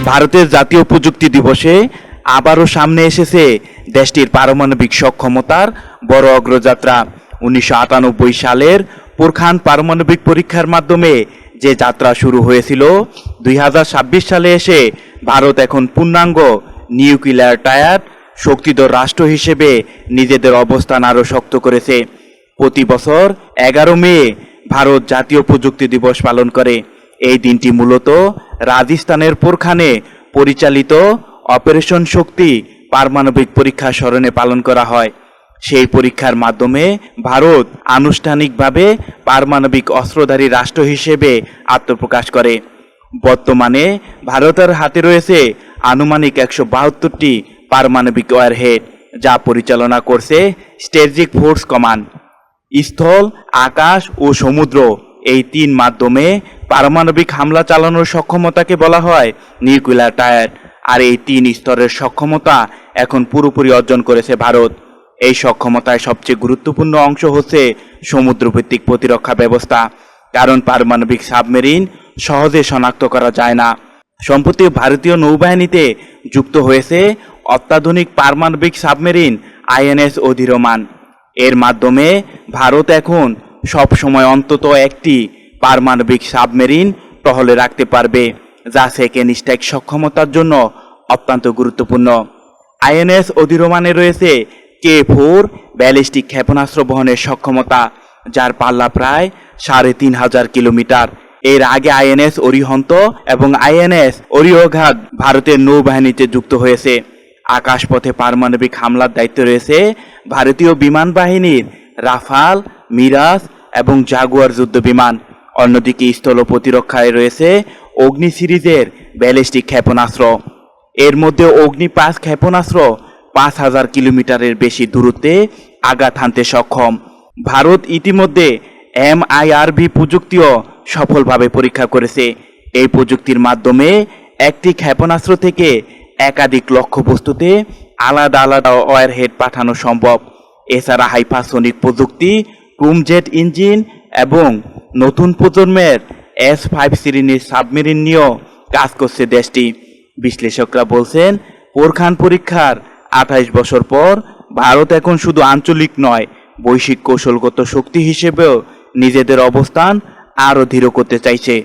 ভারতের জাতীয় প্রযুক্তি দিবসে আবারও সামনে এসেছে দেশটির পারমাণবিক সক্ষমতার বড় অগ্রযাত্রা। 1998 সালের পোরখান পারমাণবিক পরীক্ষার মাধ্যমে যে যাত্রা শুরু হয়েছিল, 2026 সালে এসে ভারত এখন পূর্ণাঙ্গ নিউক্লিয়ার টায়ার শক্তিধর রাষ্ট্র হিসেবে নিজেদের অবস্থান আরও শক্ত করেছে। প্রতি বছর 11 মে ভারত জাতীয় প্রযুক্তি দিবস পালন করে। এই দিনটি মূলত রাজস্থানের পোরখানে পরিচালিত অপারেশন শক্তি পারমাণবিক পরীক্ষা স্মরণে পালন করা হয়। সেই পরীক্ষার মাধ্যমে ভারত আনুষ্ঠানিকভাবে পারমাণবিক অস্ত্রধারী রাষ্ট্র হিসেবে আত্মপ্রকাশ করে। বর্তমানে ভারতের হাতে রয়েছে আনুমানিক 172টি পারমাণবিক ওয়ারহেড, যা পরিচালনা করছে স্ট্র্যাটেজিক ফোর্স কমান্ড। স্থল, আকাশ ও সমুদ্র এই তিন মাধ্যমে পারমাণবিক হামলা চালানোর সক্ষমতাকে বলা হয় নিউক্লিয়ার টায়ার। আর এই তিন স্তরের সক্ষমতা এখন পুরোপুরি অর্জন করেছে ভারত। এই সক্ষমতায় সবচেয়ে গুরুত্বপূর্ণ অংশ হচ্ছে সমুদ্রভিত্তিক প্রতিরক্ষা ব্যবস্থা, কারণ পারমাণবিক সাবমেরিন সহজে শনাক্ত করা যায় না। সম্প্রতি ভারতীয় নৌবাহিনীতে যুক্ত হয়েছে অত্যাধুনিক পারমাণবিক সাবমেরিন আইএনএস অধিরমান। এর মাধ্যমে ভারত এখন সব সময় অন্তত একটি পারমাণবিক সাবমেরিন টহলে রাখতে পারবে, যা সেকেন্ড স্ট্রাইক সক্ষমতার জন্য অত্যন্ত গুরুত্বপূর্ণ। আইএনএস অধিরমানে রয়েছে K4 ব্যালিস্টিক ক্ষেপণাস্ত্র বহনের সক্ষমতা, যার পাল্লা প্রায় 3500 কিলোমিটার। এর আগে আইএনএস অরিহন্ত এবং আইএনএস অরিহঘাট ভারতের নৌবাহিনীতে যুক্ত হয়েছে। আকাশপথে পারমাণবিক হামলার দায়িত্ব রয়েছে ভারতীয় বিমান বাহিনীর রাফাল, মিরাজ এবং জাগুয়ার যুদ্ধ বিমান। অন্যদিকে স্থল প্রতিরক্ষায় রয়েছে অগ্নি সিরিজের ব্যালিস্টিক ক্ষেপণাস্ত্র। এর মধ্যে অগ্নি 5 ক্ষেপণাস্ত্র 5000 কিলোমিটারের বেশি দূরত্বে আঘাত হানতে সক্ষম। ভারত ইতিমধ্যে MIRV প্রযুক্তিও সফলভাবে পরীক্ষা করেছে। এই প্রযুক্তির মাধ্যমে একটি ক্ষেপণাস্ত্র থেকে একাধিক লক্ষ্যবস্তুতে আলাদা আলাদা ওয়ারহেড পাঠানো সম্ভব। এছাড়া হাইপারসোনিক প্রযুক্তি, ক্রুমজেট ইঞ্জিন এবং নতুন প্রজন্মের S5 শ্রেণীর সাবমেরিন নিয়েও কাজ করছে দেশটি। বিশ্লেষকরা বলছেন, পোরখান পরীক্ষার 28 বছর পর ভারত এখন শুধু আঞ্চলিক নয়, বৈশ্বিক কৌশলগত শক্তি হিসেবেও নিজেদের অবস্থান আরও দৃঢ় করতে চাইছে।